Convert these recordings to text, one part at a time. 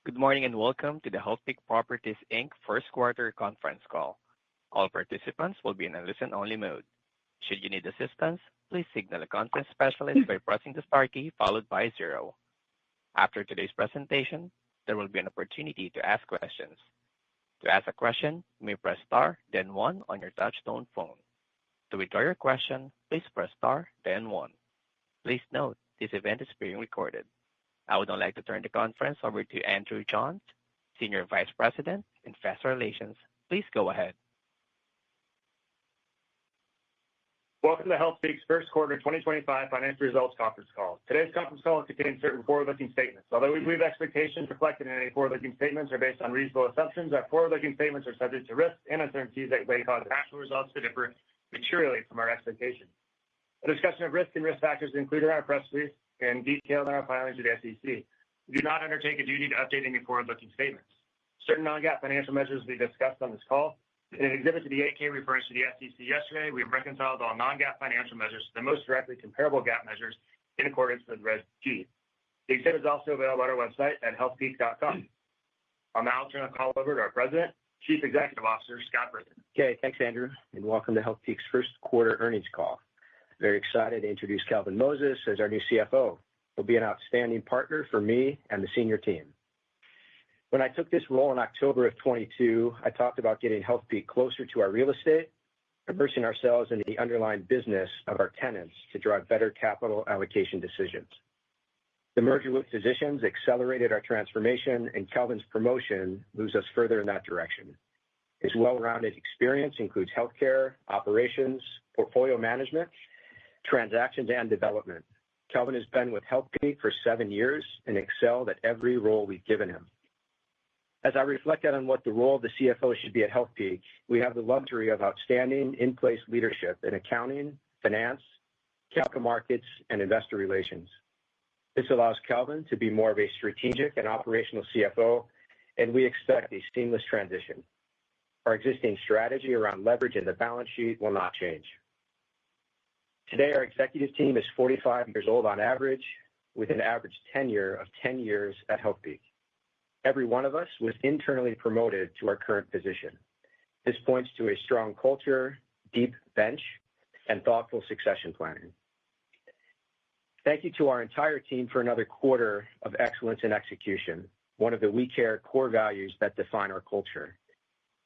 Good morning and welcome to the Healthpeak Properties, Inc. First Quarter Conference Call. All participants will be in a listen-only mode. Should you need assistance, please signal a conference specialist by pressing the star key followed by 0. After today's presentation, there will be an opportunity to ask questions. To ask a question, you may press star, then 1 on your touch-tone phone. To withdraw your question, please press star, then 1. Please note, this event is being recorded. I would now like to turn the conference over to Andrew Johns, Senior Vice President, Investor Relations. Please go ahead. Welcome to Healthpeak's First Quarter 2025 Financial Results Conference Call. Today's conference call contains certain forward-looking statements. Although we believe expectations reflected in any forward-looking statements are based on reasonable assumptions, our forward-looking statements are subject to risks and uncertainties that may cause actual results to differ materially from our expectations. A discussion of risk and risk factors is included in our press release and detailed in our filings with the SEC. We do not undertake a duty to update any forward-looking statements. Certain non-GAAP financial measures will be discussed on this call. In an exhibit to the 8-K reference to the SEC yesterday, we have reconciled all non-GAAP financial measures to the most directly comparable GAAP measures in accordance with Reg G. The exhibit is also available on our website at healthpeak.com. I'll now turn the call over to our President, Chief Executive Officer, Scott Brinker. Okay, thanks, Andrew, and welcome to Healthpeak's First Quarter Earnings Call. Very excited to introduce Kelvin Moses as our new CFO. He'll be an outstanding partner for me and the senior team. When I took this role in October of 22, I talked about getting Healthpeak closer to our real estate, immersing ourselves in the underlying business of our tenants to drive better capital allocation decisions. The merger with Physicians accelerated our transformation, and Kelvin's promotion moves us further in that direction. His well-rounded experience includes healthcare, operations, portfolio management, transactions, and development. Kelvin has been with Healthpeak for 7 years and excelled at every role we've given him. As I reflected on what the role of the CFO should be at Healthpeak, we have the luxury of outstanding in-place leadership in accounting, finance, capital markets, and investor relations. This allows Kelvin to be more of a strategic and operational CFO, and we expect a seamless transition. Our existing strategy around leverage in the balance sheet will not change. Today, our executive team is 45 years old on average, with an average tenure of 10 years at Healthpeak. Every one of us was internally promoted to our current position. This points to a strong culture, deep bench, and thoughtful succession planning. Thank you to our entire team for another quarter of excellence in execution, one of the We Care core values that define our culture.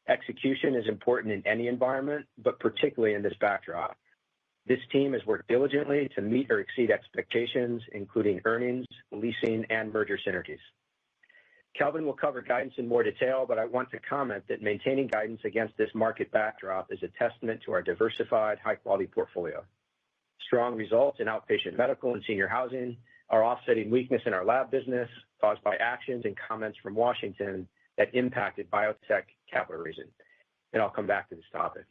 Execution is important in any environment, but particularly in this backdrop. This team has worked diligently to meet or exceed expectations, including earnings, leasing, and merger synergies. Kelvin will cover guidance in more detail, but I want to comment that maintaining guidance against this market backdrop is a testament to our diversified, high-quality portfolio. Strong results in outpatient medical and senior housing are offsetting weakness in our lab business caused by actions and comments from Washington that impacted biotech capital raising. And I'll come back to this topic.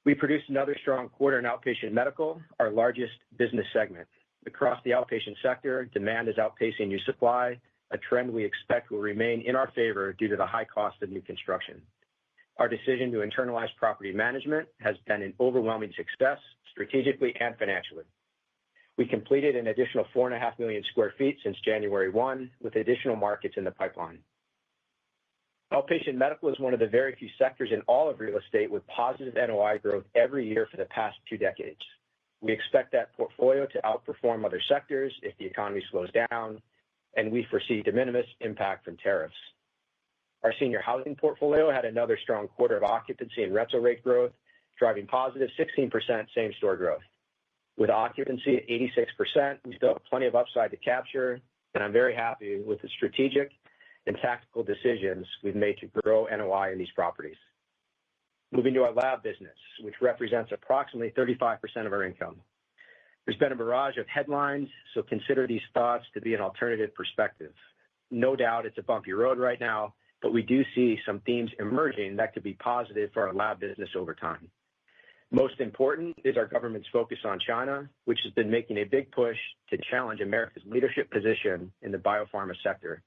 We produced another strong quarter in outpatient medical, our largest business segment. Across the outpatient sector, demand is outpacing new supply, a trend we expect will remain in our favor due to the high cost of new construction. Our decision to internalize property management has been an overwhelming success, strategically and financially. We completed an additional 4.5 million sq ft since January 1, with additional markets in the pipeline. Outpatient medical is one of the very few sectors in all of real estate with positive NOI growth every year for the past 2 decades. We expect that portfolio to outperform other sectors if the economy slows down, and we foresee de minimis impact from tariffs. Our senior housing portfolio had another strong quarter of occupancy and rental rate growth, driving positive 16% same-store growth. With occupancy at 86%, we still have plenty of upside to capture, and I'm very happy with the strategic and tactical decisions we've made to grow NOI in these properties. Moving to our lab business, which represents approximately 35% of our income. There's been a barrage of headlines, so consider these thoughts to be an alternative perspective. No doubt it's a bumpy road right now, but we do see some themes emerging that could be positive for our lab business over time. Most important is our government's focus on China, which has been making a big push to challenge America's leadership position in the biopharma sector.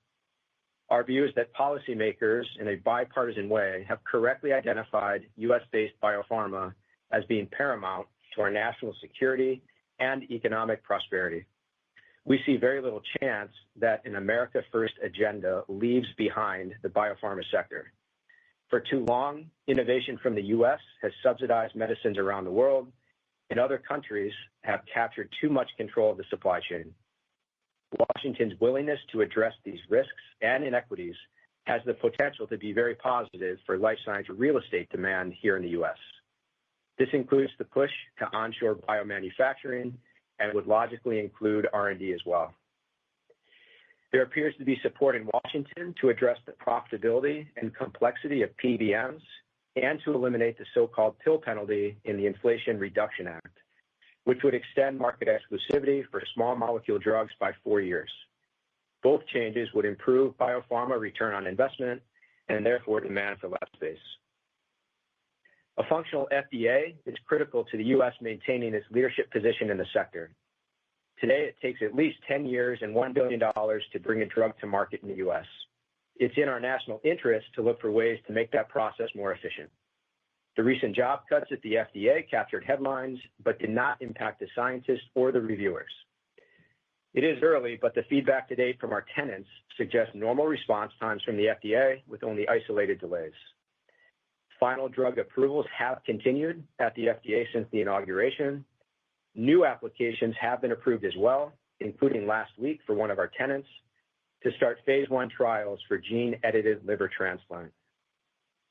Our view is that policymakers, in a bipartisan way, have correctly identified U.S.-based biopharma as being paramount to our national security and economic prosperity. we see very little chance that an America First agenda leaves behind the biopharma sector. For too long, innovation from the U.S. has subsidized medicines around the world, and other countries have captured too much control of the supply chain. Washington's willingness to address these risks and inequities has the potential to be very positive for life science real estate demand here in the U.S. This includes the push to onshore biomanufacturing and would logically include R&D as well. There appears to be support in Washington to address the profitability and complexity of PBMs and to eliminate the so-called pill penalty in the Inflation Reduction Act, which would extend market exclusivity for small molecule drugs by 4 years. Both changes would improve biopharma return on investment and therefore demand for lab space. A functional FDA is critical to the U.S. maintaining its leadership position in the sector. Today, it takes at least 10 years and $1 billion to bring a drug to market in the U.S. It's in our national interest to look for ways to make that process more efficient. The recent job cuts at the FDA captured headlines, but did not impact the scientists or the reviewers. It is early, but the feedback to date from our tenants suggests normal response times from the FDA with only isolated delays. Final drug approvals have continued at the FDA since the inauguration. New applications have been approved as well, including last week for one of our tenants, to start phase 1 trials for gene-edited liver transplant.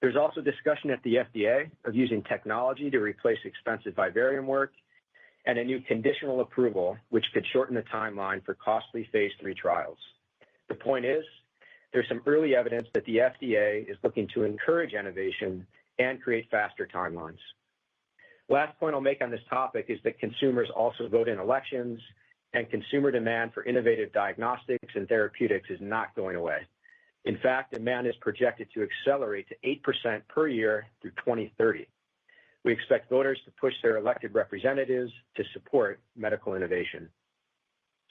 There's also discussion at the FDA of using technology to replace expensive vivarium work and a new conditional approval, which could shorten the timeline for costly phase 3 trials. The point is, there's some early evidence that the FDA is looking to encourage innovation and create faster timelines. Last point I'll make on this topic is that consumers also vote in elections, and consumer demand for innovative diagnostics and therapeutics is not going away. In fact, demand is projected to accelerate to 8% per year through 2030. We expect voters to push their elected representatives to support medical innovation.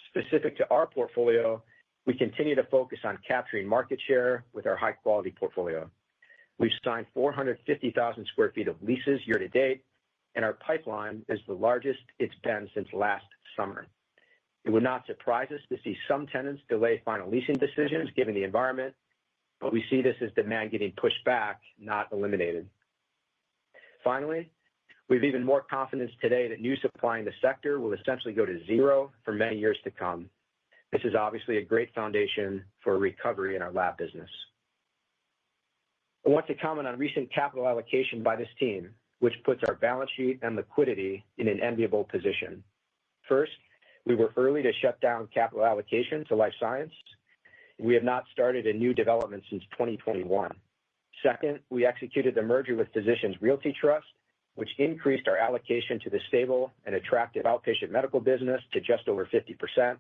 Specific to our portfolio, we continue to focus on capturing market share with our high-quality portfolio. We've signed 450,000 square feet of leases year to date, and our pipeline is the largest it's been since last summer. It would not surprise us to see some tenants delay final leasing decisions given the environment, but we see this as demand getting pushed back, not eliminated. Finally, we have even more confidence today that new supply in the sector will essentially go to zero for many years to come. This is obviously a great foundation for a recovery in our lab business. I want to comment on recent capital allocation by this team, which puts our balance sheet and liquidity in an enviable position. First, we were early to shut down capital allocation to life science. We have not started a new development since 2021. Second, we executed the merger with Physicians Realty Trust, which increased our allocation to the stable and attractive outpatient medical business to just over 50%,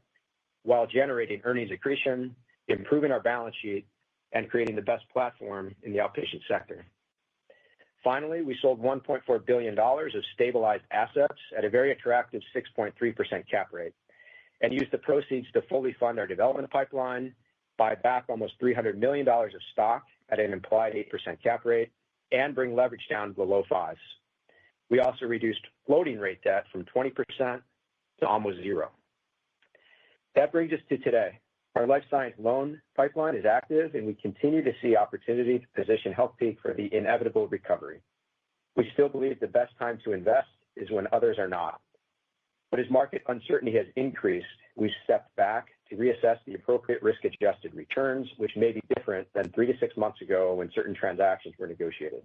while generating earnings accretion, improving our balance sheet, and creating the best platform in the outpatient sector. Finally, we sold $1.4 billion of stabilized assets at a very attractive 6.3% cap rate and used the proceeds to fully fund our development pipeline, buy back almost $300 million of stock at an implied 8% cap rate, and bring leverage down below 5s. We also reduced floating rate debt from 20% to almost zero. That brings us to today. Our life science loan pipeline is active, and we continue to see opportunity to position Healthpeak for the inevitable recovery. We still believe the best time to invest is when others are not. But as market uncertainty has increased, we've stepped back to reassess the appropriate risk-adjusted returns, which may be different than 3 to 6 months ago when certain transactions were negotiated.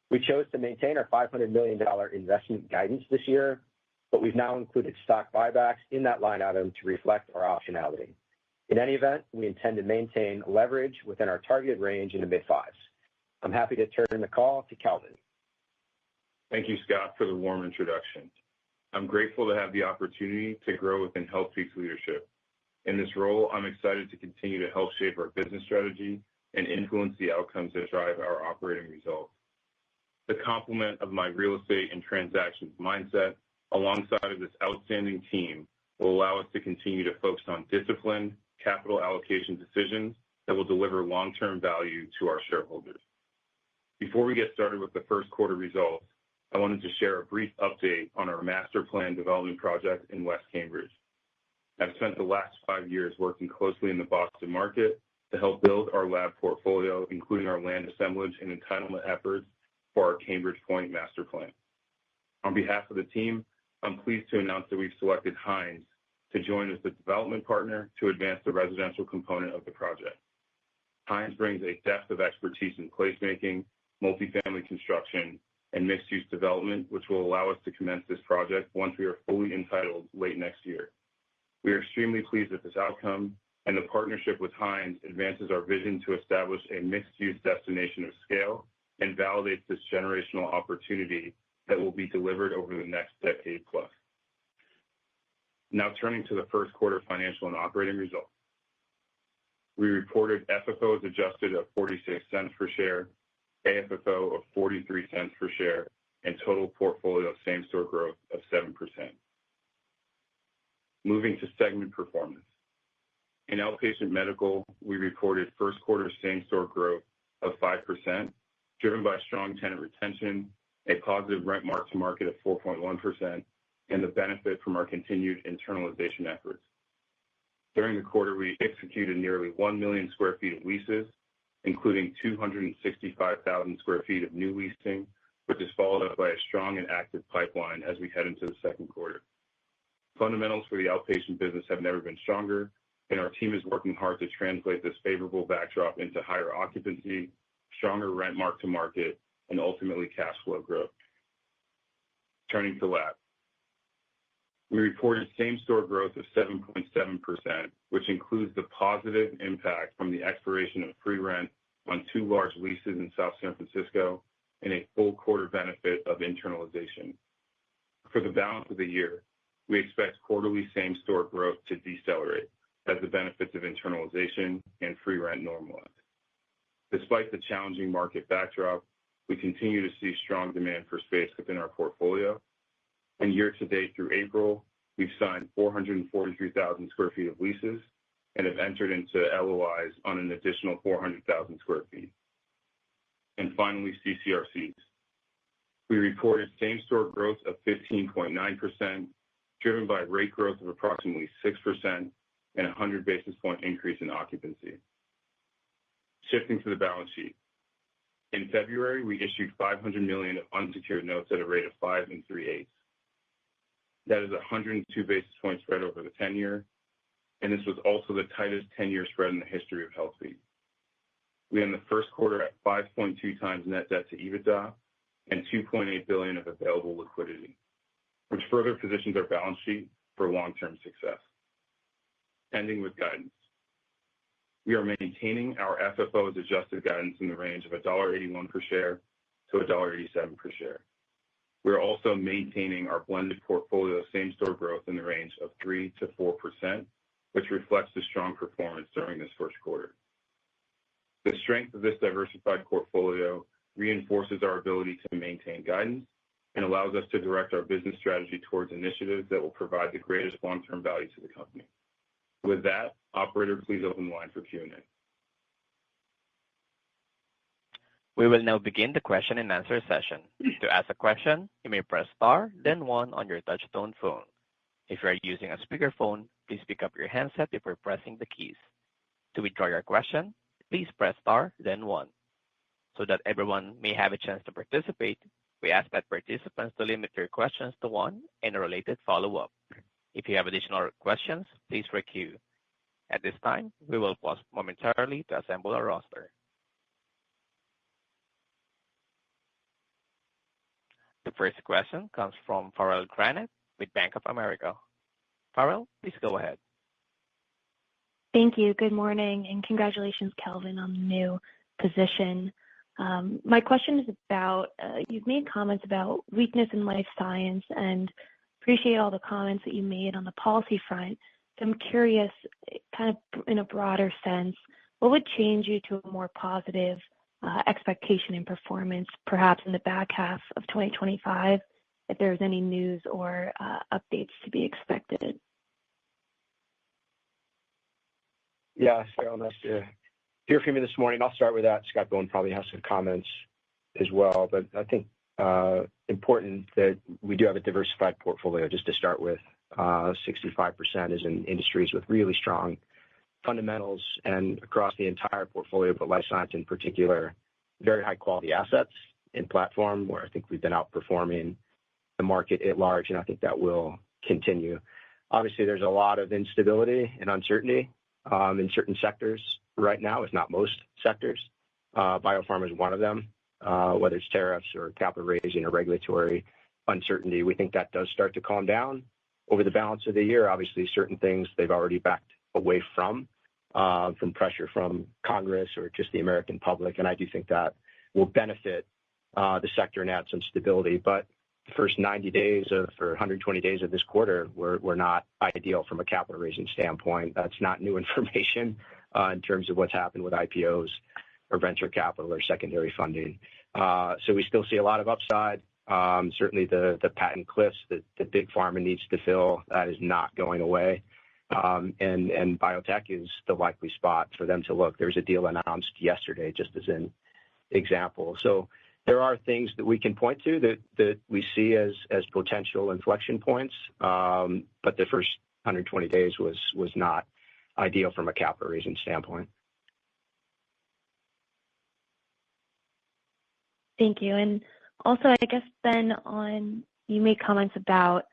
We chose to maintain our $500 million investment guidance this year, but we've now included stock buybacks in that line item to reflect our optionality. In any event, we intend to maintain leverage within our targeted range in the mid-5s. I'm happy to turn the call to Calvin. Thank you, Scott, for the warm introduction. I'm grateful to have the opportunity to grow within Healthpeak's leadership. In this role, I'm excited to continue to help shape our business strategy and influence the outcomes that drive our operating results. The complement of my real estate and transactions mindset alongside of this outstanding team will allow us to continue to focus on disciplined capital allocation decisions that will deliver long-term value to our shareholders. Before we get started with the first quarter results, I wanted to share a brief update on our master plan development project in West Cambridge. I've spent the last 5 years working closely in the Boston market to help build our lab portfolio, including our land assemblage and entitlement efforts for our Cambridge Point master plan. On behalf of the team, I'm pleased to announce that we've selected Hines to join as the development partner to advance the residential component of the project. Hines brings a depth of expertise in placemaking, multifamily construction, and mixed-use development, which will allow us to commence this project once we are fully entitled late next year. We are extremely pleased with this outcome, and the partnership with Hines advances our vision to establish a mixed-use destination of scale and validates this generational opportunity that will be delivered over the next decade plus. Now turning to the first quarter financial and operating results. We reported FFO as adjusted of 46 cents per share, AFFO of 43 cents per share, and total portfolio same-store growth of 7%. Moving to segment performance. In outpatient medical, we reported first quarter same-store growth of 5%, driven by strong tenant retention, a positive rent mark-to-market of 4.1%, and the benefit from our continued internalization efforts. During the quarter, we executed nearly 1 million square feet of leases, including 265,000 square feet of new leasing, which is followed up by a strong and active pipeline as we head into the second quarter. Fundamentals for the outpatient business have never been stronger, and our team is working hard to translate this favorable backdrop into higher occupancy, stronger rent mark-to-market, and ultimately cash flow growth. Turning to lab. We reported same-store growth of 7.7%, which includes the positive impact from the expiration of free rent on 2 large leases in South San Francisco and a full quarter benefit of internalization. For the balance of the year, we expect quarterly same-store growth to decelerate as the benefits of internalization and free rent normalize. Despite the challenging market backdrop, we continue to see strong demand for space within our portfolio. And year-to-date through April, we've signed 443,000 square feet of leases and have entered into LOIs on an additional 400,000 square feet. And finally, CCRCs. We reported same-store growth of 15.9%, driven by rate growth of approximately 6% and a 100 basis point increase in occupancy. Shifting to the balance sheet. In February, we issued $500 million of unsecured notes at a rate of 5 3/8. That is a 102 basis point spread over the 10-year, and this was also the tightest 10-year spread in the history of Healthpeak. We end the first quarter at 5.2 times net debt to EBITDA and $2.8 billion of available liquidity, which further positions our balance sheet for long-term success. Ending with guidance. We are maintaining our FFO as adjusted guidance in the range of $1.81 per share to $1.87 per share. We are also maintaining our blended portfolio same-store growth in the range of 3 to 4%, which reflects the strong performance during this first quarter. The strength of this diversified portfolio reinforces our ability to maintain guidance and allows us to direct our business strategy towards initiatives that will provide the greatest long-term value to the company. With that, operator, please open the line for Q&A. We will now begin the question and answer session. To ask a question, you may press star, then 1 on your touch-tone phone. If you are using a speakerphone, please pick up your handset before pressing the keys. To withdraw your question, please press star, then 1. So that everyone may have a chance to participate, we ask that participants to limit their questions to 1 and a related follow-up. If you have additional questions, please re-queue. At this time, we will pause momentarily to assemble our roster. The first question comes from Farrell Granath with Bank of America. Farrell, please go ahead. Thank you. Good morning, and congratulations, Kelvin, on the new position. My question is about, you've made comments about weakness in life science and appreciate all the comments that you made on the policy front. So I'm curious, kind of in a broader sense, what would change you to a more positive expectation in performance, perhaps in the back half of 2025, if there's any news or updates to be expected? Yeah, Farrell, nice to hear from you this morning. I'll start with that. Scott Bowen probably has some comments as well, but I think important that we do have a diversified portfolio just to start with. 65% is in industries with really strong fundamentals, and across the entire portfolio, but life science in particular, very high quality assets in platform where I think we've been outperforming the market at large, and I think that will continue. Obviously, there's a lot of instability and uncertainty in certain sectors right now, if not most sectors. Biopharma is one of them, whether it's tariffs or capital raising or regulatory uncertainty. We think that does start to calm down over the balance of the year. Obviously, certain things they've already backed away from pressure from Congress or just the American public, and I do think that will benefit the sector and add some stability. But the first 90 days or 120 days of this quarter were not ideal from a capital raising standpoint. That's not new information in terms of what's happened with IPOs or venture capital or secondary funding. So we still see a lot of upside. Certainly the patent cliffs that big pharma needs to fill, that is not going away. And biotech is the likely spot for them to look. There's a deal announced yesterday, just as an example. So there are things that we can point to that we see as potential inflection points. But the first 120 days was not ideal from a capital raising standpoint. Thank you. And also, I guess then you made comments about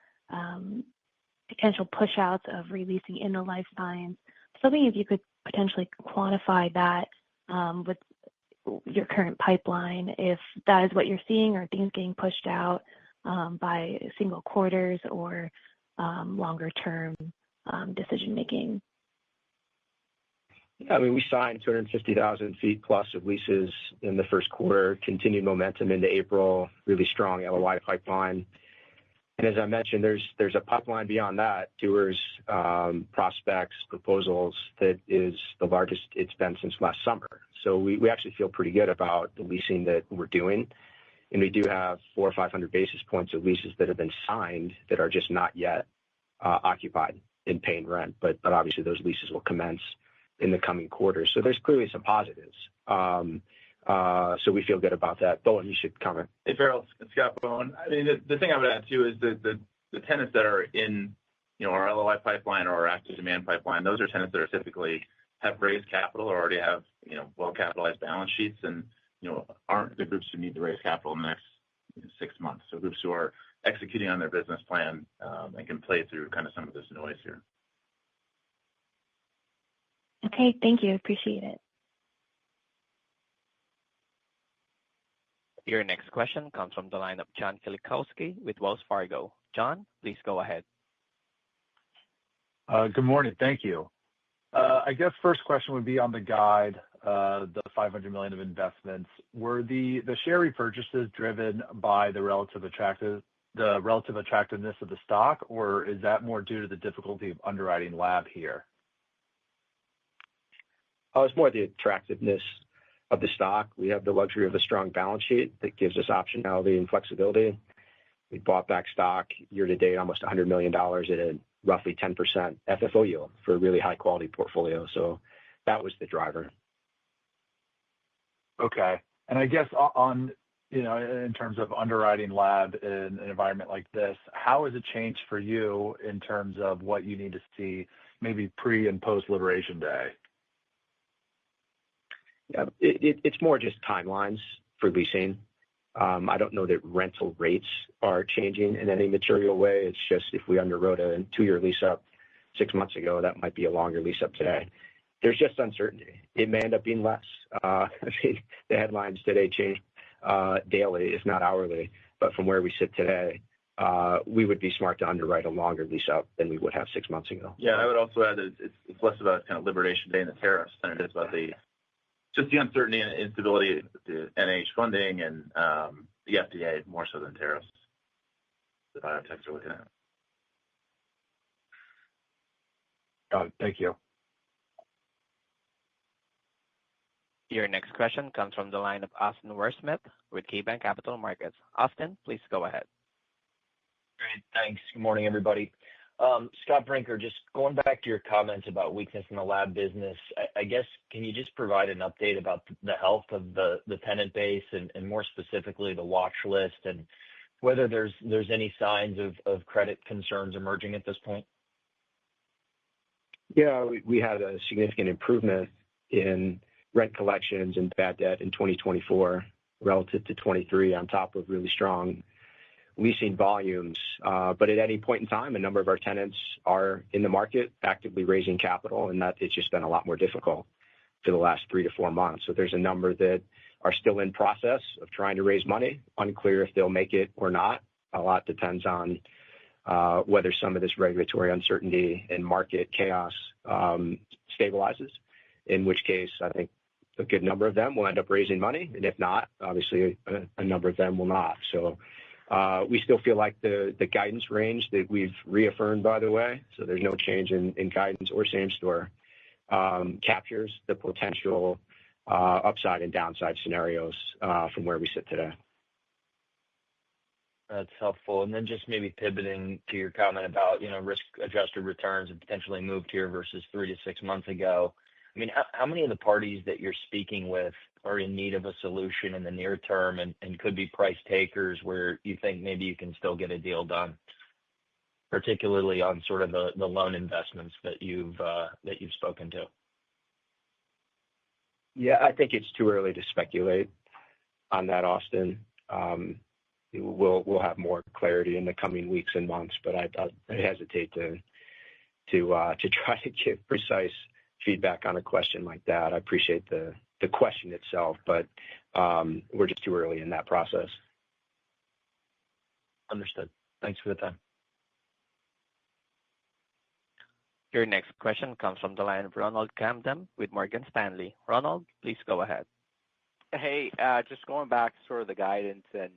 potential push-outs of releasing in the life science. Something if you could potentially quantify that with your current pipeline, if that is what you're seeing, or things getting pushed out by single quarters or longer-term decision-making. Yeah, I mean, we signed 250,000 feet plus of leases in the first quarter, continued momentum into April, really strong LOI pipeline. And as I mentioned, there's a pipeline beyond that, tours, prospects, proposals that is the largest it's been since last summer. So we actually feel pretty good about the leasing that we're doing. And we do have 400 or 500 basis points of leases that have been signed that are just not yet occupied and paying rent. But obviously those leases will commence in the coming quarters. So there's clearly some positives. So we feel good about that. Bowen, you should comment. Hey, Farrell, it's Scott Bowen. I mean, the thing I would add too is the tenants that are in, our LOI pipeline or our active demand pipeline. Those are tenants that are typically have raised capital or already have, well-capitalized balance sheets, and aren't the groups who need to raise capital in the next 6 months. So groups who are executing on their business plan and can play through kind of some of this noise here. Okay, thank you. Appreciate it. Your next question comes from the line of John Kilichowski with Wells Fargo. John, please go ahead. Good morning. Thank you. I guess first question would be on the guide, the $500 million of investments. Were the share repurchases driven by the relative attractiveness of the stock, or is that more due to the difficulty of underwriting lab here? It's more the attractiveness of the stock. We have the luxury of a strong balance sheet that gives us optionality and flexibility. We bought back stock year to date, almost $100 million at a roughly 10% FFO yield for a really high quality portfolio. So that was the driver. Okay. And I guess in terms of underwriting lab in an environment like this, how has it changed for you in terms of what you need to see maybe pre and post Liberation Day? Yeah, it's more just timelines for leasing. I don't know that rental rates are changing in any material way. It's just if we underwrote a 2-year lease up 6 months ago, that might be a longer lease up today. There's just uncertainty. It may end up being less. I mean, the headlines today change daily, if not hourly. But from where we sit today, we would be smart to underwrite a longer lease up than we would have 6 months ago. Yeah, I would also add that it's less about kind of Liberation Day and the tariffs than it is about just the uncertainty and instability of the NIH funding and the FDA more so than tariffs. The biotechs are looking at. Got it. Thank you. Your next question comes from the line of Austin Wurschmidt with KeyBanc Capital Markets. Austin, please go ahead. Great. Thanks. Good morning, everybody. Scott Brinker, just going back to your comments about weakness in the lab business, I guess, can you just provide an update about the health of the tenant base and more specifically the watch list, and whether there's any signs of credit concerns emerging at this point? Yeah, we had a significant improvement in rent collections and bad debt in 2024 relative to 23 on top of really strong leasing volumes. But at any point in time, a number of our tenants are in the market actively raising capital, and that it's just been a lot more difficult for the last 3 to 4 months. So there's a number that are still in process of trying to raise money, unclear if they'll make it or not. A lot depends on whether some of this regulatory uncertainty and market chaos stabilizes, in which case I think a good number of them will end up raising money. And if not, obviously a number of them will not. So we still feel like the guidance range that we've reaffirmed, by the way, so there's no change in guidance or same store, captures the potential upside and downside scenarios from where we sit today. That's helpful. And then just maybe pivoting to your comment about, risk-adjusted returns have potentially moved here versus 3 to 6 months ago. I mean, how many of the parties that you're speaking with are in need of a solution in the near term and could be price takers where you think maybe you can still get a deal done, particularly on sort of the loan investments that you've spoken to? Yeah, I think it's too early to speculate on that, Austin. We'll have more clarity in the coming weeks and months, but I hesitate to try to give precise feedback on a question like that. I appreciate the question itself, but we're just too early in that process. Understood. Thanks for the time. Your next question comes from the line of Ronald Kamdem with Morgan Stanley. Ronald, please go ahead. Hey, just going back to sort of the guidance and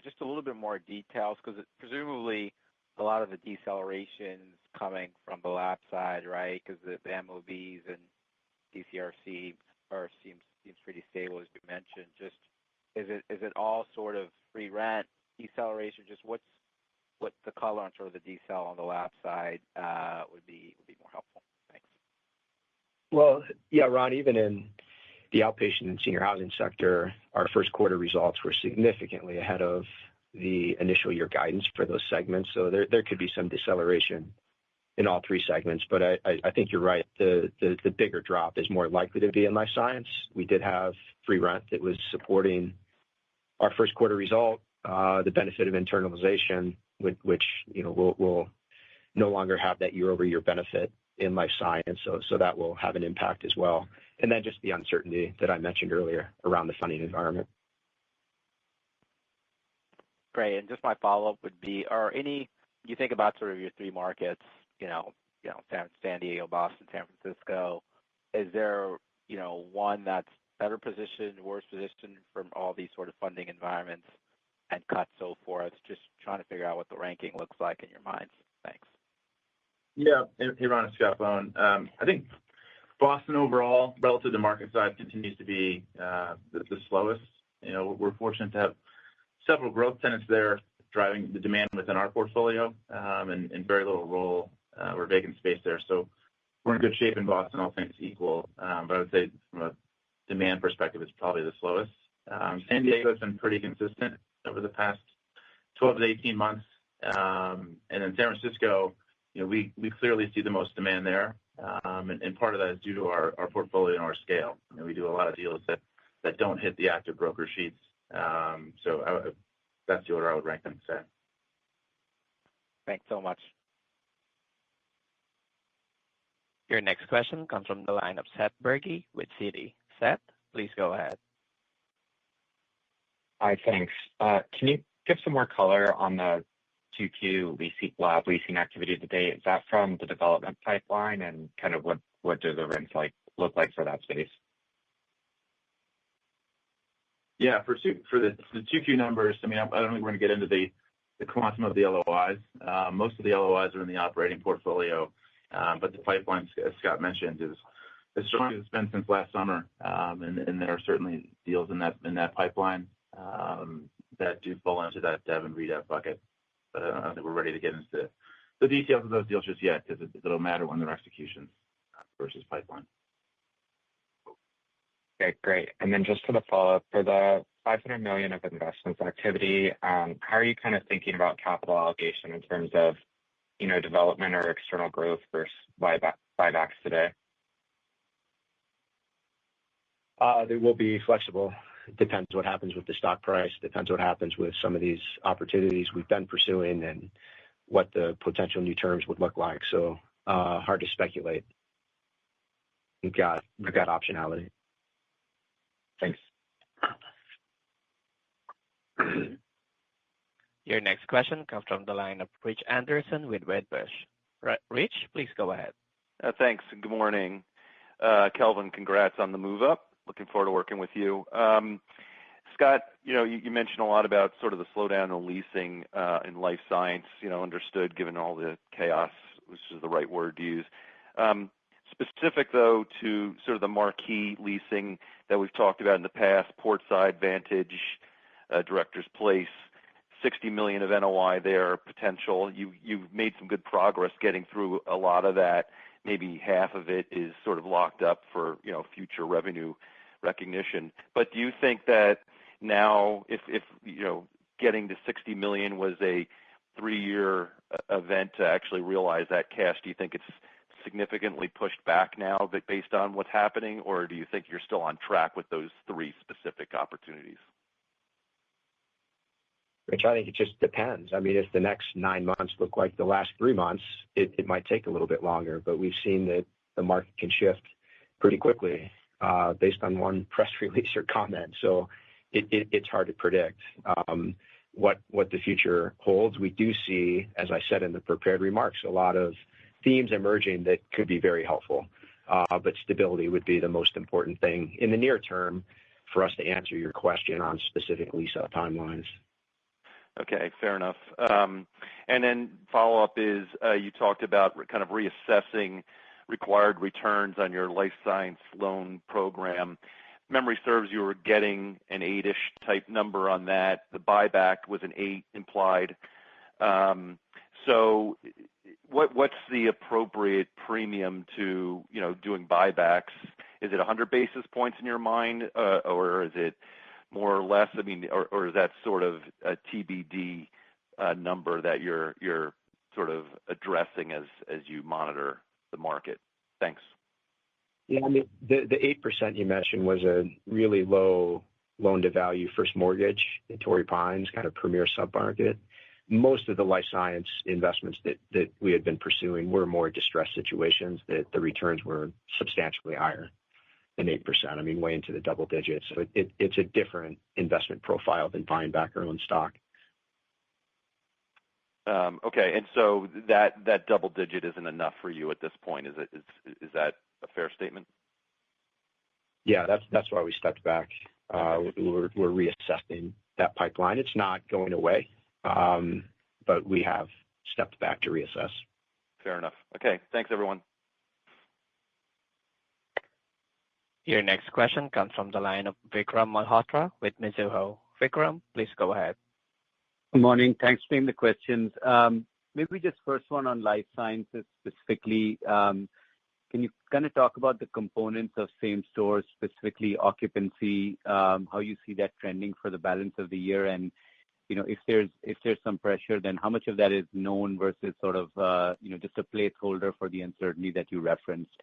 just a little bit more details, because presumably a lot of the decelerations coming from the lab side, right? Because the MOBs and DCRC seems pretty stable, as you mentioned. Just is it all sort of free rent deceleration? Just what the color on sort of the decel on the lab side would be more helpful. Thanks. Well, yeah, Ron, even in the outpatient and senior housing sector, our first quarter results were significantly ahead of the initial year guidance for those segments. So there could be some deceleration in all 3 segments, but I think you're right. The bigger drop is more likely to be in life science. We did have free rent that was supporting our first quarter result, the benefit of internalization, which will no longer have that year-over-year benefit in life science. So that will have an impact as well. And then just the uncertainty that I mentioned earlier around the funding environment. Great. And just my follow-up would be, you think about sort of your 3 markets, San Diego, Boston, San Francisco, is there, one that's better positioned, worse positioned from all these sort of funding environments and cuts, so forth? Just trying to figure out what the ranking looks like in your minds. Thanks. Yeah. Hey, Ron, it's Scott Bohn. I think Boston overall, relative to market size, continues to be the slowest. We're fortunate to have several growth tenants there driving the demand within our portfolio and very little role or vacant space there. So we're in good shape in Boston, all things equal. But I would say from a demand perspective, it's probably the slowest. San Diego has been pretty consistent over the past 12 to 18 months. And in San Francisco, we clearly see the most demand there. And part of that is due to our portfolio and our scale. We do a lot of deals that don't hit the active broker sheets. So that's the order I would rank them, say. Thanks so much. Your next question comes from the line of Seth Bergey with Citi. Seth, please go ahead. Hi, thanks. Can you give some more color on the 2Q lab leasing activity today? Is that from the development pipeline, and kind of what do the rents look like for that space? Yeah, for the 2Q numbers, I mean, I don't think we're going to get into the quantum of the LOIs. Most of the LOIs are in the operating portfolio, but the pipeline, as Scott mentioned, is as strong as it's been since last summer. And there are certainly deals in that pipeline that do fall into that dev and redev bucket. But I don't think we're ready to get into the details of those deals just yet, because it'll matter when they're executions versus pipeline. Okay, great. And then just for the follow-up, for the $500 million of investments activity, how are you kind of thinking about capital allocation in terms of, development or external growth versus buybacks today? They will be flexible. It depends what happens with the stock price, depends what happens with some of these opportunities we've been pursuing and what the potential new terms would look like. So hard to speculate. We've got optionality. Thanks. Your next question comes from the line of Rich Anderson with Wedbush. Rich, please go ahead. Thanks. Good morning. Kelvin, congrats on the move up. Looking forward to working with you. Scott, you mentioned a lot about sort of the slowdown in leasing in life science, understood given all the chaos, which is the right word to use. Specific, though, to sort of the marquee leasing that we've talked about in the past, Portside, Vantage, Director's Place, $60 million of NOI there, potential. You've made some good progress getting through a lot of that. Maybe half of it is sort of locked up for, future revenue recognition. But do you think that now, if getting to $60 million was a 3-year event to actually realize that cash, do you think it's significantly pushed back now based on what's happening, or do you think you're still on track with those 3 specific opportunities? Rich, I think it just depends. I mean, if the next 9 months look like the last 3 months, it might take a little bit longer, but we've seen that the market can shift pretty quickly based on one press release or comment. So it's hard to predict what the future holds. We do see, as I said in the prepared remarks, a lot of themes emerging that could be very helpful, but stability would be the most important thing in the near term for us to answer your question on specific lease-up timelines. Okay, fair enough. And then follow-up is you talked about kind of reassessing required returns on your life science loan program. Memory serves, you were getting an 8-ish type number on that. The buyback was an 8 implied. So what's the appropriate premium to doing buybacks? Is it 100 basis points in your mind, or is it more or less? I mean, or is that sort of a TBD number that you're sort of addressing as you monitor the market? Thanks. Yeah, I mean, the 8% you mentioned was a really low loan-to-value first mortgage in Torrey Pines, kind of premier submarket. Most of the life science investments that we had been pursuing were more distressed situations that the returns were substantially higher than 8%. I mean, way into the double digits. So it's a different investment profile than buying back our own stock. Okay, and so that double digit isn't enough for you at this point. Is that a fair statement? Yeah, that's why we stepped back. We're reassessing that pipeline. It's not going away, but we have stepped back to reassess. Fair enough. Okay, thanks, everyone. Your next question comes from the line of Vikram Malhotra with Mizuho. Vikram, please go ahead. Good morning. Thanks for taking the questions. Maybe just first one on life sciences specifically. Can you kind of talk about the components of same stores, specifically occupancy, how you see that trending for the balance of the year? And, if there's some pressure, then how much of that is known versus sort of, just a placeholder for the uncertainty that you referenced?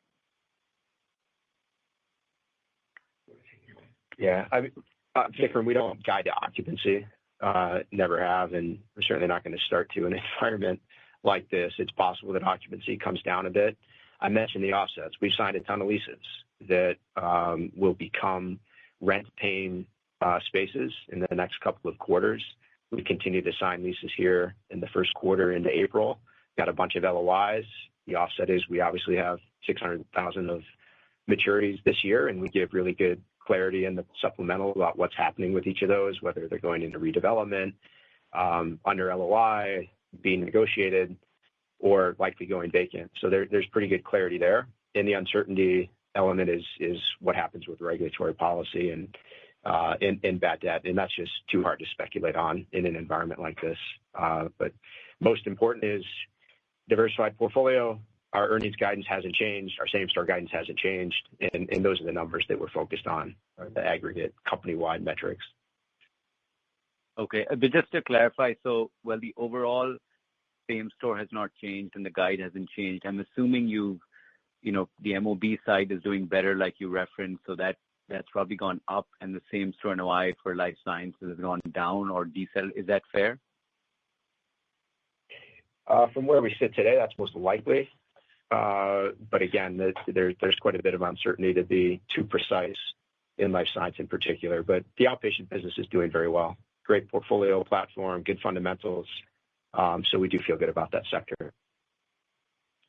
Yeah, Vikram, we don't guide to occupancy, never have, and we're certainly not going to start to in an environment like this. It's possible that occupancy comes down a bit. I mentioned the offsets. We've signed a ton of leases that will become rent-paying spaces in the next couple of quarters. We continue to sign leases here in the first quarter into April. Got a bunch of LOIs. The offset is we obviously have $600,000 of maturities this year, and we give really good clarity in the supplemental about what's happening with each of those, whether they're going into redevelopment, under LOI, being negotiated, or likely going vacant. So there's pretty good clarity there. And the uncertainty element is what happens with regulatory policy and bad debt. And that's just too hard to speculate on in an environment like this. But most important is diversified portfolio. Our earnings guidance hasn't changed. Our same-store guidance hasn't changed. And those are the numbers that we're focused on, the aggregate company-wide metrics. Okay. But just to clarify, so while the overall same store has not changed and the guide hasn't changed, I'm assuming the MOB side is doing better like you referenced, so that's probably gone up, and the same store NOI for life sciences has gone down or decel. Is that fair? From where we sit today, that's most likely. But again, there's quite a bit of uncertainty to be too precise in life science in particular. But the outpatient business is doing very well. Great portfolio platform, good fundamentals. So we do feel good about that sector.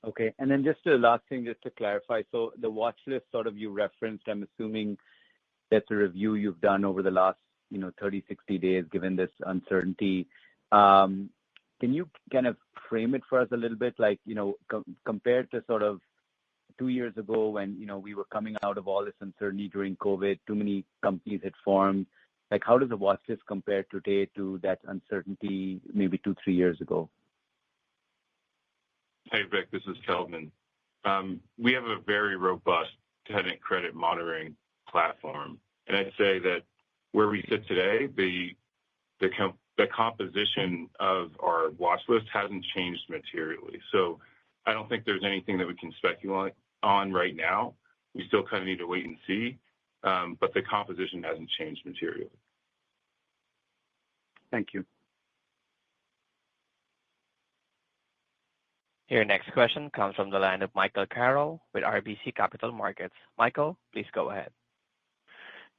Okay. And then just the last thing, just to clarify. So the watch list sort of you referenced, I'm assuming that's a review you've done over the last 30, 60 days, given this uncertainty. Can you kind of frame it for us a little bit, like, compared to sort of 2 years ago when, we were coming out of all this uncertainty during COVID, too many companies had formed. Like, how does the watch list compare today to that uncertainty maybe 2, 3 years ago? Hey, Vic, this is Kelvin. We have a very robust tenant credit monitoring platform. And I'd say that where we sit today, the composition of our watch list hasn't changed materially. So I don't think there's anything that we can speculate on right now. We still kind of need to wait and see. But the composition hasn't changed materially. Thank you. Your next question comes from the line of Michael Carroll with RBC Capital Markets. Michael, please go ahead.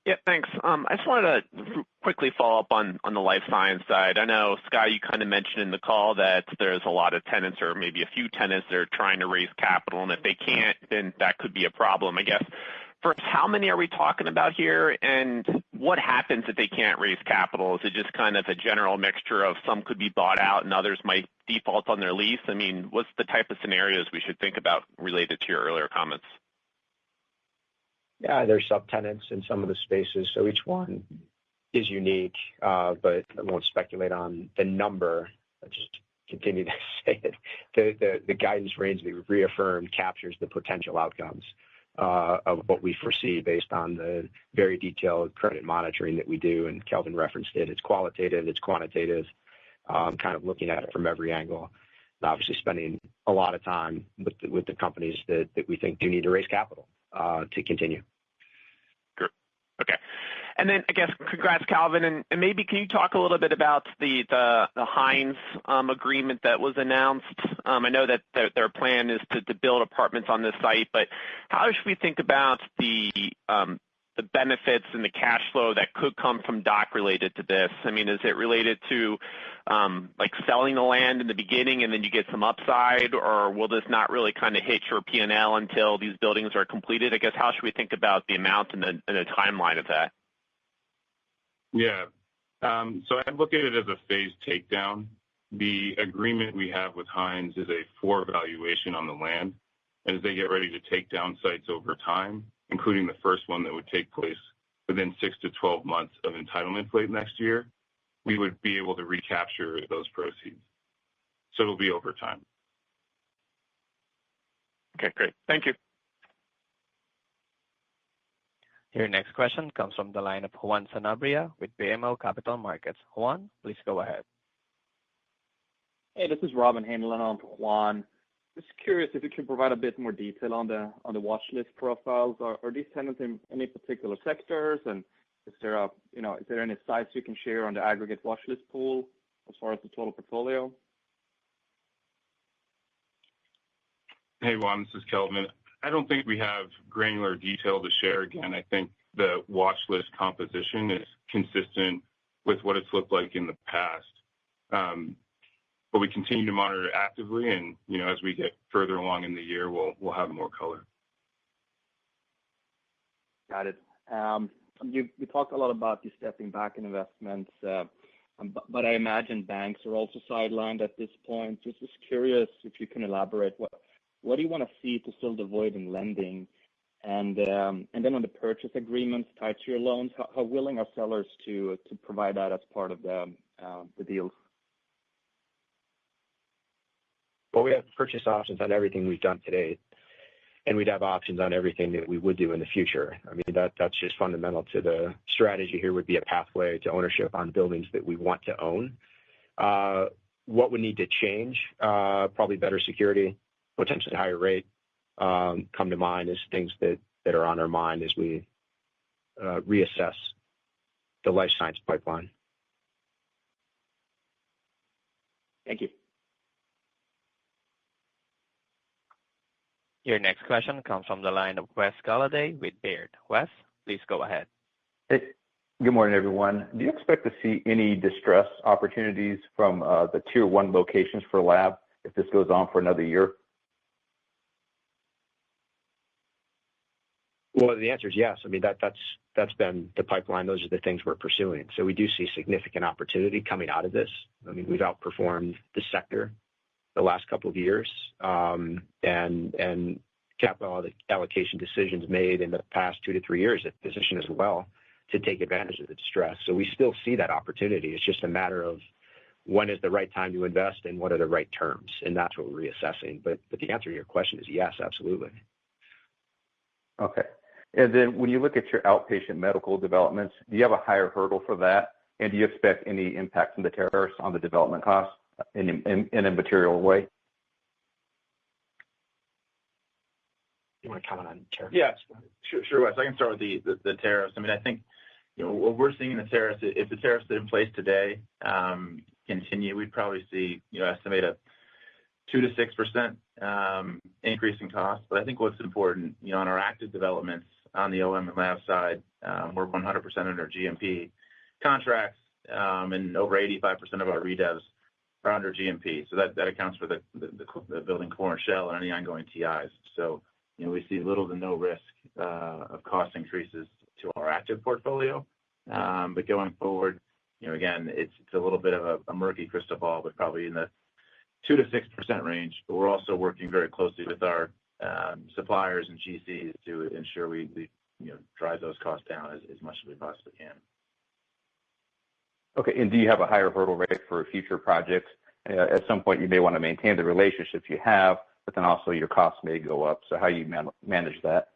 Yeah, thanks. I just wanted to quickly follow up on the life science side. I know, Scott, you kind of mentioned in the call that there's a lot of tenants or maybe a few tenants that are trying to raise capital, and if they can't, then that could be a problem. I guess, first, how many are we talking about here, and what happens if they can't raise capital? Is it just kind of a general mixture of some could be bought out and others might default on their lease? I mean, what's the type of scenarios we should think about related to your earlier comments? Yeah, there's subtenants in some of the spaces, so each one is unique, but I won't speculate on the number. I just continue to say it. The guidance range that we've reaffirmed captures the potential outcomes of what we foresee based on the very detailed credit monitoring that we do, and Kelvin referenced it. It's qualitative, it's quantitative, kind of looking at it from every angle, and obviously spending a lot of time with the companies that we think do need to raise capital to continue. Good. Okay. And then I guess congrats, Calvin. And maybe can you talk a little bit about the Hines agreement that was announced? I know that their plan is to build apartments on this site, but how should we think about the benefits and the cash flow that could come from DOC related to this? I mean, is it related to like selling the land in the beginning and then you get some upside, or will this not really kind of hit your P&L until these buildings are completed? I guess, how should we think about the amount and the timeline of that? Yeah. So I look at it as a phased takedown. The agreement we have with Hines is a floor valuation on the land. And as they get ready to take down sites over time, including the first one that would take place within 6 to 12 months of entitlement late next year, we would be able to recapture those proceeds. So it'll be over time. Okay, great. Thank you. Your next question comes from the line of Juan Sanabria with BMO Capital Markets. Juan, please go ahead. Hey, this is Robin Hanlon on for Juan. Just curious if you could provide a bit more detail on the watch list profiles. Are these tenants in any particular sectors, and is there any size you can share on the aggregate watch list pool as far as the total portfolio? Hey, Juan, this is Kelvin. I don't think we have granular detail to share. Again, I think the watch list composition is consistent with what it's looked like in the past. But we continue to monitor it actively, and as we get further along in the year, we'll have more color. Got it. You talked a lot about you stepping back in investments, but I imagine banks are also sidelined at this point. Just curious if you can elaborate. What do you want to see to fill the void in lending? And then on the purchase agreements tied to your loans, how willing are sellers to provide that as part of the deals? Well, we have purchase options on everything we've done today. and we'd have options on everything that we would do in the future. I mean, that's just fundamental to the strategy here would be a pathway to ownership on buildings that we want to own. What would need to change? Probably better security, potentially higher rate, come to mind as things that are on our mind as we reassess the life science pipeline. Thank you. Your next question comes from the line of Wes Golladay with Baird. Wes, please go ahead. Hey, good morning, everyone. Do you expect to see any distress opportunities from the tier one locations for lab if this goes on for another year? Well, the answer is yes. I mean, that's been the pipeline. Those are the things we're pursuing. So we do see significant opportunity coming out of this. I mean, we've outperformed the sector the last couple of years, and capital allocation decisions made in the past 2 to 3 years have positioned as well to take advantage of the distress. So we still see that opportunity. It's just a matter of when is the right time to invest and what are the right terms, and that's what we're reassessing. But the answer to your question is yes, absolutely. Okay. And then when you look at your outpatient medical developments, do you have a higher hurdle for that? And do you expect any impact from the tariffs on the development costs in a material way? You want to comment on tariffs? Yeah, sure, Wes. I can start with the tariffs. I mean, I think what we're seeing in the tariffs, if the tariffs that are in place today continue, we'd probably see estimate a 2 to 6% increase in cost. But I think what's important, on our active developments on the OM and lab side, we're 100% under GMP contracts, and over 85% of our redevs are under GMP. So that accounts for the building core and shell and any ongoing TIs. So we see little to no risk of cost increases to our active portfolio. But going forward, again, it's a little bit of a murky crystal ball, but probably in the 2 to 6% range. But we're also working very closely with our suppliers and GCs to ensure we drive those costs down as much as we possibly can. Okay. And do you have a higher hurdle rate for future projects? At some point, you may want to maintain the relationships you have, but then also your costs may go up. So how you manage that?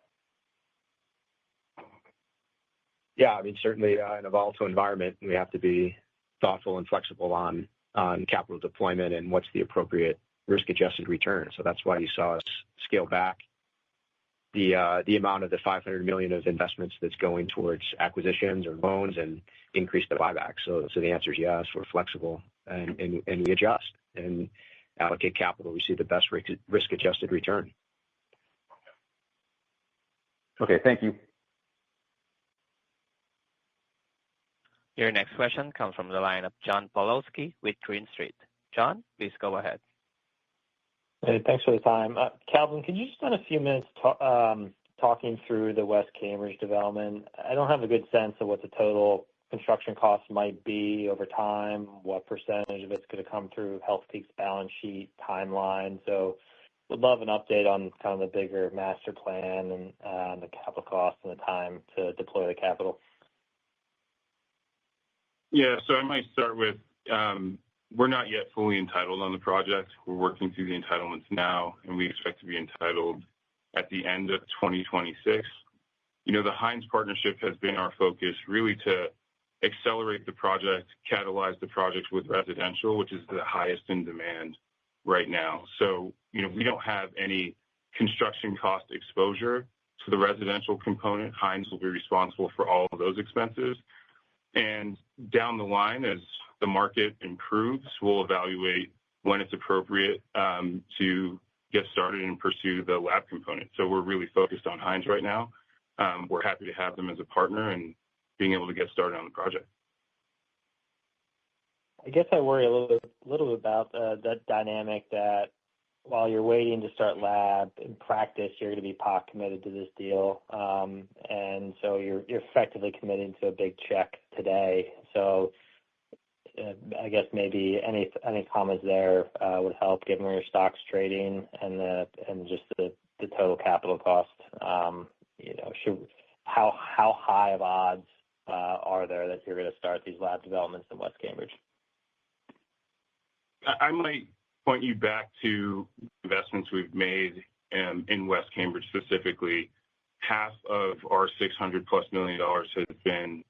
Yeah, I mean, certainly in a volatile environment, we have to be thoughtful and flexible on capital deployment and what's the appropriate risk-adjusted return. So that's why you saw us scale back the amount of the $500 million of investments that's going towards acquisitions or loans and increase the buyback. So the answer is yes, we're flexible and we adjust and allocate capital. We see the best risk-adjusted return. Okay, thank you. Your next question comes from the line of John Pawlowski with Green Street. John, please go ahead. Hey, thanks for the time. Calvin, could you just spend a few minutes talking through the West Cambridge development? I don't have a good sense of what the total construction costs might be over time, what percentage of it's going to come through Healthpeak's balance sheet timeline. So would love an update on kind of the bigger master plan and the capital costs and the time to deploy the capital. Yeah, so I might start with we're not yet fully entitled on the project. We're working through the entitlements now, and we expect to be entitled at the end of 2026. The Hines partnership has been our focus really to accelerate the project, catalyze the project with residential, which is the highest in demand right now. So, we don't have any construction cost exposure to the residential component. Hines will be responsible for all of those expenses. And down the line, as the market improves, we'll evaluate when it's appropriate to get started and pursue the lab component. So we're really focused on Hines right now. We're happy to have them as a partner and being able to get started on the project. I guess I worry a little bit about that dynamic that while you're waiting to start lab, in practice, you're going to be pot committed to this deal. And so you're effectively committing to a big check today. So I guess maybe any comments there would help given where your stock's trading and just the total capital cost. How high of odds are there that you're going to start these lab developments in West Cambridge? I might point you back to investments we've made in West Cambridge specifically, half of our $600+ million has been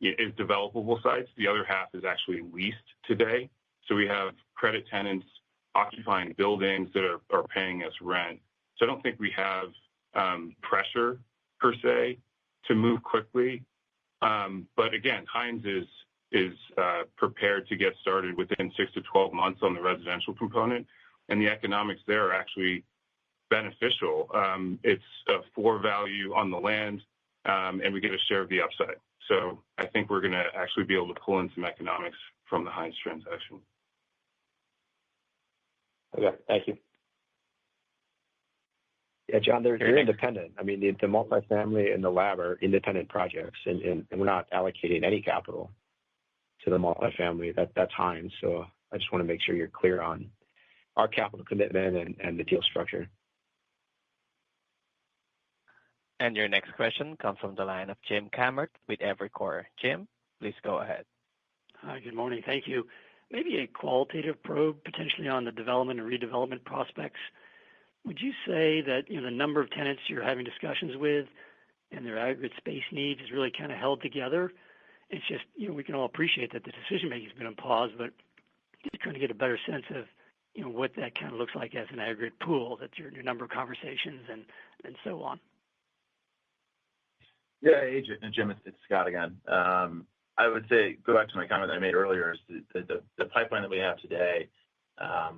is developable sites. The other half is actually leased today. So we have credit tenants occupying buildings that are paying us rent. So I don't think we have pressure per se to move quickly. But again, Hines is prepared to get started within 6 to 12 months on the residential component, and the economics there are actually beneficial. It's a floor value on the land, and we get a share of the upside. So I think we're going to actually be able to pull in some economics from the Hines transaction. Okay, thank you. Yeah, John, they're independent. I mean, the multifamily and the lab are independent projects, and we're not allocating any capital to the multifamily. That's Hines. So I just want to make sure you're clear on our capital commitment and the deal structure. And your next question comes from the line of Jim Kammert with Evercore. Jim, please go ahead. Hi, good morning. Thank you. Maybe a qualitative probe potentially on the development and redevelopment prospects. Would you say that the number of tenants you're having discussions with and their aggregate space needs is really kind of held together? It's just, we can all appreciate that the decision-making has been on pause, but just trying to get a better sense of, what that kind of looks like as an aggregate pool, that your number of conversations and so on. Yeah, hey, Jim, it's Scott again. I would say, go back to my comment that I made earlier, is the pipeline that we have today,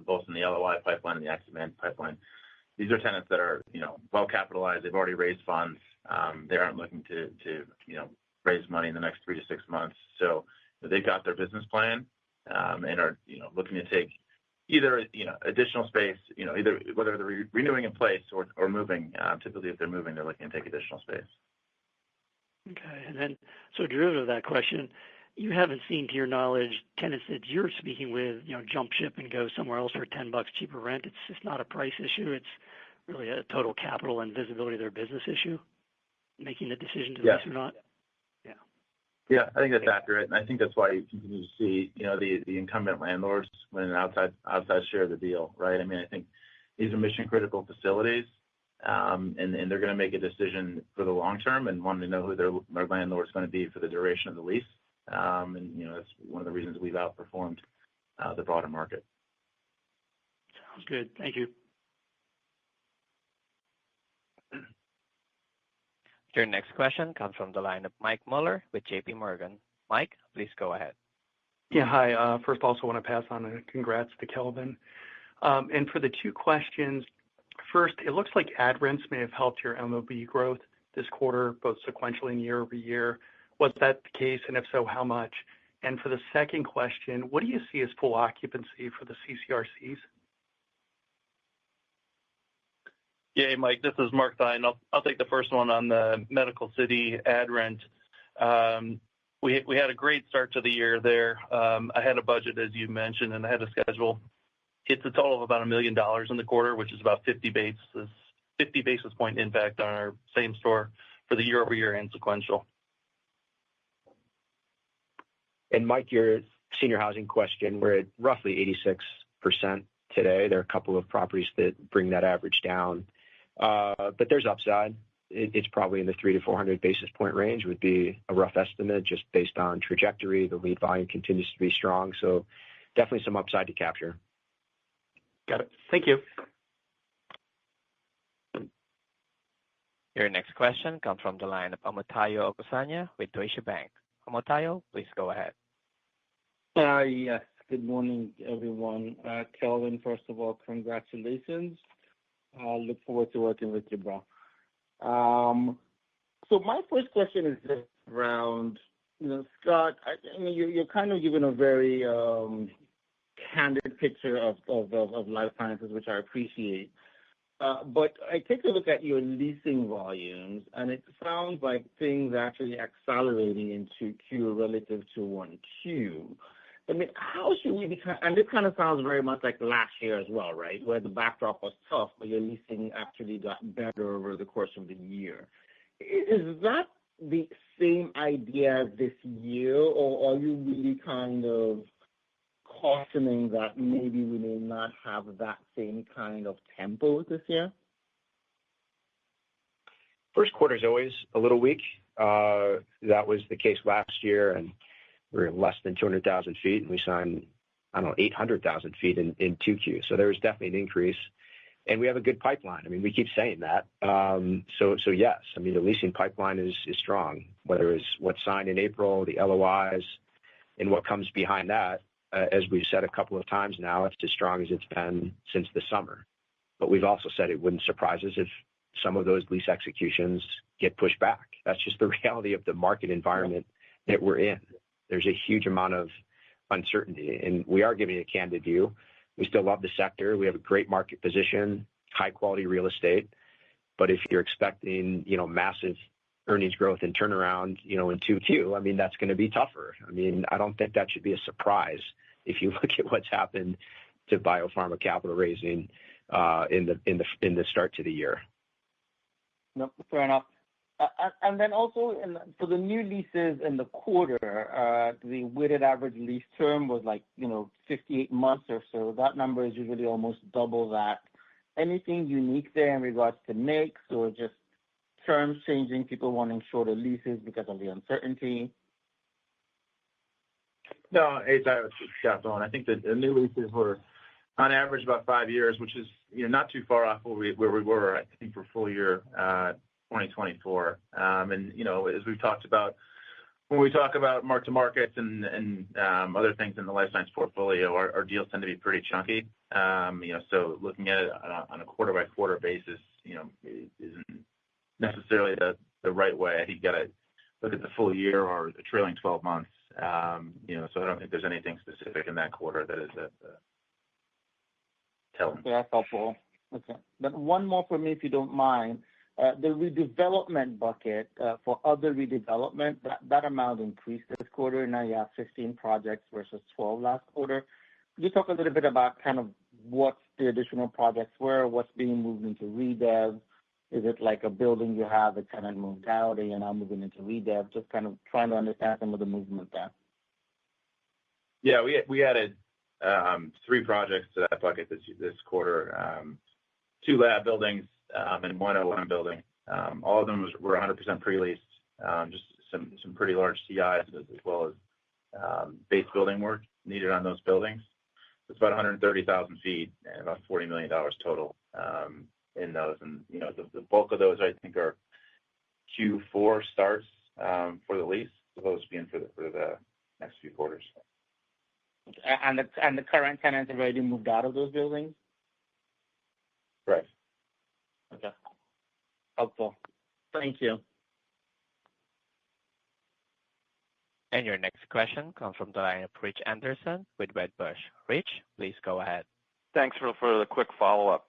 both in the LOI pipeline and the active demand pipeline, these are tenants that are, well capitalized. They've already raised funds. They aren't looking to raise money in the next 3 to 6 months. So they've got their business plan and are, looking to take either, additional space, either whether they're renewing in place or moving. Typically, if they're moving, they're looking to take additional space. Okay, and then so derivative of that question, you haven't seen, to your knowledge, tenants that you're speaking with, jump ship and go somewhere else for $10 cheaper rent. It's just not a price issue. It's really a total capital and visibility of their business issue, making the decision to lease or not. Yeah, I think that's accurate, and I think that's why you continue to see, the incumbent landlords win an outside share of the deal, right? I mean, I think these are mission critical facilities. And they're going to make a decision for the long term and want to know who their landlord is going to be for the duration of the lease. And that's one of the reasons we've outperformed the broader market. Sounds good. Thank you. Your next question comes from the line of Mike Mueller with JP Morgan. Mike, please go ahead. Yeah, hi. First, also want to pass on a congrats to Kelvin. And for the two questions, first, it looks like ad rents may have helped your MOB growth this quarter, both sequentially and year over year. Was that the case? And if so, how much? And for the second question, what do you see as full occupancy for the CCRCs? Yeah, Mike, this is Mark Thine. I'll take the first one on the Medical City ad rent. We had a great start to the year there. I had a budget, as you mentioned, and I had a schedule. It's a total of about $1 million in the quarter, which is about 50 basis point impact on our same store for the year over year and sequential. And Mike, your senior housing question, we're at roughly 86% today. There are a couple of properties that bring that average down, but there's upside. It's probably in the 300 to 400 basis point range would be a rough estimate just based on trajectory. The lead volume continues to be strong, so definitely some upside to capture. Got it. Thank you. Your next question comes from the line of Omotayo Okusanya with Deutsche Bank. Omotayo, please go ahead. Yes. Good morning, everyone. Kelvin, first of all, congratulations. Look forward to working with you, bro. So my first question is just around, Scott, I mean, you're kind of giving a very candid picture of life sciences, which I appreciate. But I take a look at your leasing volumes, and it sounds like things are actually accelerating into Q relative to 1Q. I mean, how should we be, and this kind of sounds very much like last year as well, right, where the backdrop was tough, but your leasing actually got better over the course of the year. Is that the same idea this year, or are you really kind of cautioning that maybe we may not have that same kind of tempo this year? First quarter is always a little weak. That was the case last year, and we were less than 200,000 feet, and we signed, 800,000 feet in 2Q. So there was definitely an increase, and we have a good pipeline. I mean, we keep saying that. So yes, I mean, the leasing pipeline is strong, whether it's what's signed in April, the LOIs, and what comes behind that. As we've said a couple of times now, it's as strong as it's been since the summer. But we've also said it wouldn't surprise us if some of those lease executions get pushed back. That's just the reality of the market environment that we're in. There's a huge amount of uncertainty, and we are giving a candid view. We still love the sector. We have a great market position, high quality real estate. But if you're expecting, massive earnings growth and turnaround, in 2Q, I mean, that's going to be tougher. I mean, I don't think that should be a surprise if you look at what's happened to biopharma capital raising in the start to the year. No, fair enough. And then also for the new leases in the quarter, the weighted average lease term was 58 months or so. That number is usually almost double that. Anything unique there in regards to mix or just terms changing, people wanting shorter leases because of the uncertainty? No, it's Scott Bowen. I think that the new leases were on average about 5 years, which is not too far off where we were, I think, for full year 2024. And as we've talked about, when we talk about mark to markets and other things in the life science portfolio, our deals tend to be pretty chunky. So looking at it on a quarter by quarter basis, isn't necessarily the right way. I think you got to look at the full year or the trailing 12 months. So I don't think there's anything specific in that quarter that is telling. That's helpful. Okay. Then one more for me, if you don't mind. The redevelopment bucket for other redevelopment, that amount increased this quarter. Now you have 15 projects versus 12 last quarter. Could you talk a little bit about kind of what the additional projects were, what's being moved into redev? Is it like a building you have, a tenant moved out, and you're now moving into redev? Just kind of trying to understand some of the movement there. Yeah, we added 3 projects to that bucket this quarter, 2 lab buildings and 1 O1 building. All of them were 100% pre-leased, just some pretty large CIs as well as base building work needed on those buildings. It's about 130,000 feet and about $40 million total in those. And, the bulk of those, I think, are Q4 starts for the lease, supposed to be in for the next few quarters. And the current tenants have already moved out of those buildings? Right. Okay. Helpful. Thank you. And your next question comes from the line of Rich Anderson with Wedbush. Rich, please go ahead. Thanks for the quick follow-up.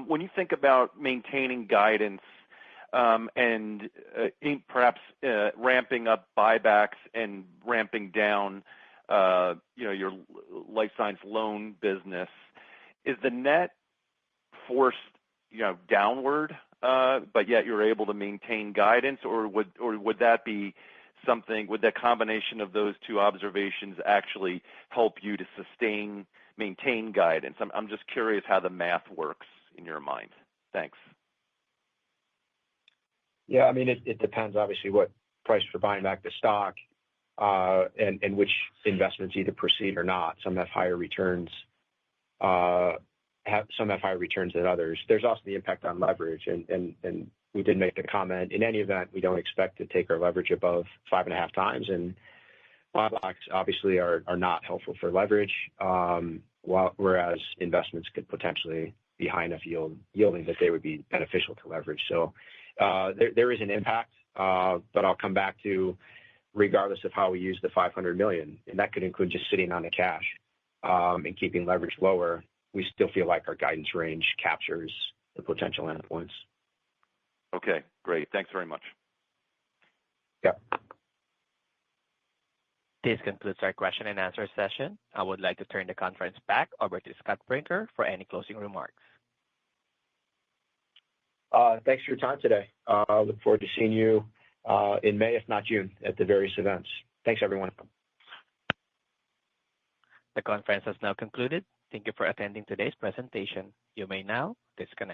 When you think about maintaining guidance and perhaps ramping up buybacks and ramping down your life science loan business, is the net forced downward, but yet you're able to maintain guidance, or would that be something? Would that combination of those two observations actually help you to maintain guidance? I'm just curious how the math works in your mind. Thanks. Yeah, I mean, it depends, obviously, what price for buying back the stock and which investments either proceed or not. Some have higher returns. Some have higher returns than others. There's also the impact on leverage, and we did make the comment. In any event, we don't expect to take our leverage above 5.5 times, and buybacks obviously are not helpful for leverage, whereas investments could potentially be high enough yielding that they would be beneficial to leverage. So there is an impact, but I'll come back to regardless of how we use the $500 million, and that could include just sitting on the cash and keeping leverage lower. We still feel like our guidance range captures the potential endpoints. Okay, great. Thanks very much. Yeah. This concludes our question and answer session. I would like to turn the conference back over to Scott Brinker for any closing remarks. Thanks for your time today. Look forward to seeing you in May, if not June, at the various events. Thanks, everyone. The conference has now concluded. Thank you for attending today's presentation. You may now disconnect.